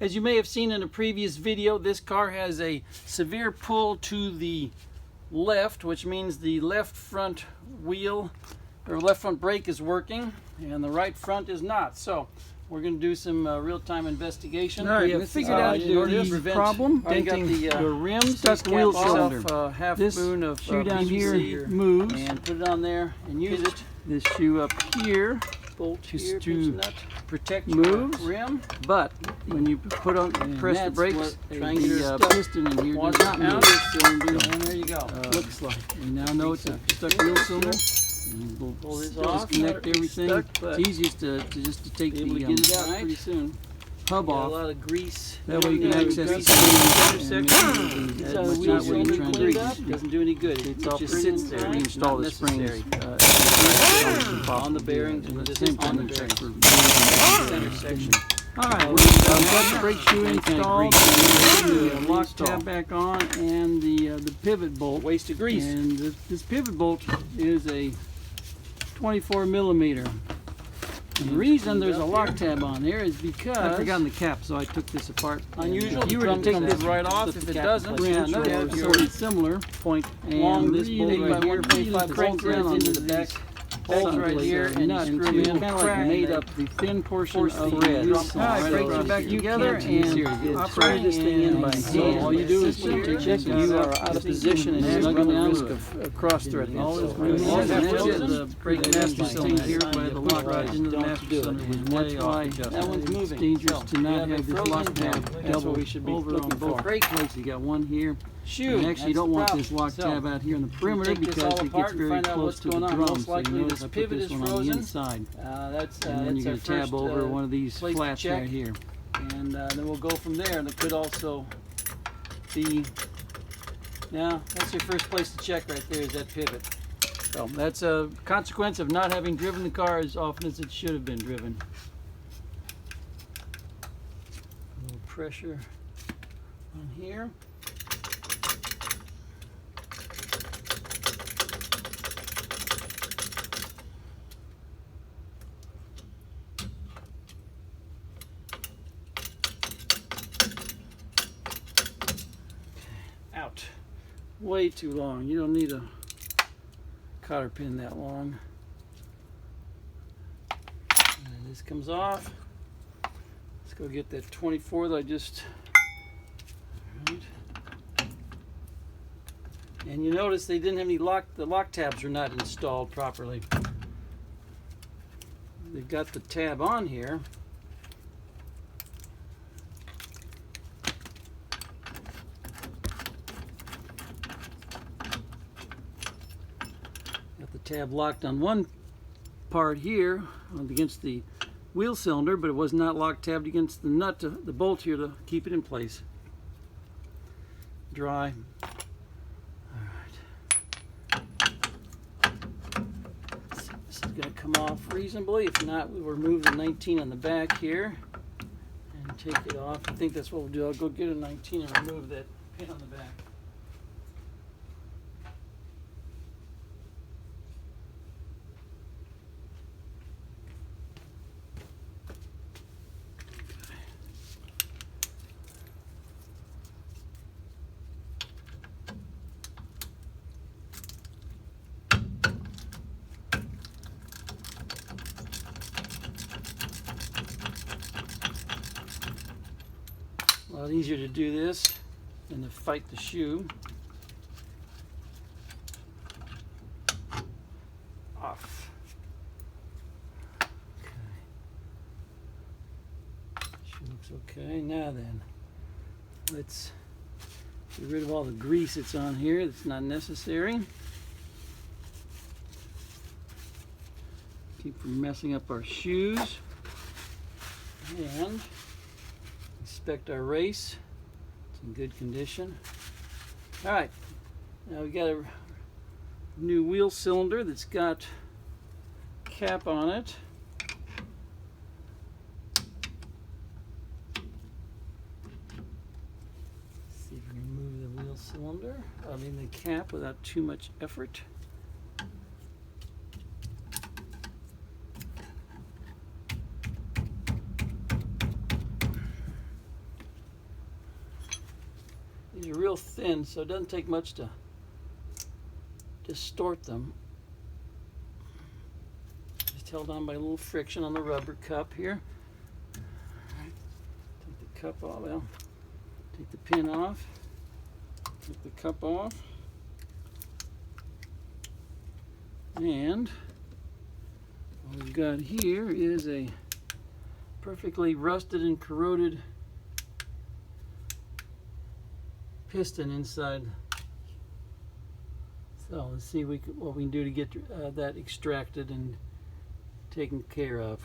As you may have seen in a previous video, this car has a severe pull to the left, which means the left front wheel or left front brake is working and the right front is not. So we're going to do some real-time investigation. All right, we have figured out the problem. denting the rims, stuck wheel cylinder. Half This spoon of shoe down PVC here moves, and put it on there and use it. this shoe up here Bolt just here, to pinch nut, protect moves. your rim. but when you put on press the that's brakes, what the triangular stuff piston in here wants does not out. move. Cylinder And there you go. looks like. You now know it's a stuck wheel cylinder. And we'll Pull this just off. connect everything. Stuck, but It's easiest to take be able the to get it out hub pretty soon. off. Got a lot of grease. That way you can Yeah, access grease the in the springs and intersection. make It's it a as wheel much cylinder trying to cleaned grease. up. Doesn't do any good. It all just sits there. Reinstall Not the springs necessary. On the bearings and at the just same on time the check bearings. for Center section. Alright, we've got the brake shoe Any kind of installed, grease. the lock Install. tab back on, and the pivot bolt. Waste of grease. And this pivot bolt is a 24 millimeter. And the reason there's a lock tab on there is because I've forgotten the cap, so I took this apart. Unusual. If you were to take this right off, if it doesn't, wrench or or something similar, point and long this bolt really right here 125 really cranks bolts down on into the these back. bolts Bolts right here, and nuts, you and screw it's in, kind of like crack, made and up the thin portion force of the the thread. wheel. Alright, Alright, break so it back you together can't and operate operate this thing in by So hand. all you do is System check check. it You out. are out of position and Snug you it run the down risk to of cross-threading. All So this as long as that master frozen, cylinder, break the it master down by cylinder hand. here by the lock Right, right into the don't master do it. cylinder was And way that's off why adjustment. that one's It's moving. dangerous So, to you not have have it this frozen, lock tab that's what double we should be over looking on both for. places. You got one here. Shoot, And actually, you don't want this lock So, tab out here in the perimeter take this because all it gets apart and very find out close what's to the going on. drum. Most So you likely notice this I put pivot this is one on the frozen. inside. That's And then you that's get our a tab first, over one of these place to flats check. right here. And then we'll go from there. And it could also be, now that's your first place to check right there, is that pivot. So that's a consequence of not having driven the car as often as it should have been driven. A little pressure on here. Out. Way too long. You don't need a cotter pin that long. And this comes off. Let's go get that 24 that I just. Alright. And you notice they didn't have any the lock tabs are not installed properly. They've got the tab on here. Got the tab locked on one part here against the wheel cylinder, but it was not lock tabbed against the nut, the bolt here to keep it in place. Dry. This is going to come off reasonably. If not, we'll remove the 19 on the back here and take it off. I think that's what we'll do. I'll go get a 19 and remove that pin on the back. A lot easier to do this than to fight the shoe. Off. Okay. Shoe looks okay. Now then, let's get rid of all the grease that's on here that's not necessary. Keep from messing up our shoes. And inspect our race. It's in good condition. All right, now we got a new wheel cylinder that's got cap on it. See if we can remove the wheel cylinder, the cap without too much effort. These are real thin, so it doesn't take much to distort them. Just held on by a little friction on the rubber cup here. Take the cup off. Well, take the pin off. Take the cup off. And what we've got here is a perfectly rusted and corroded piston inside. So let's see what we can do to get that extracted and taken care of.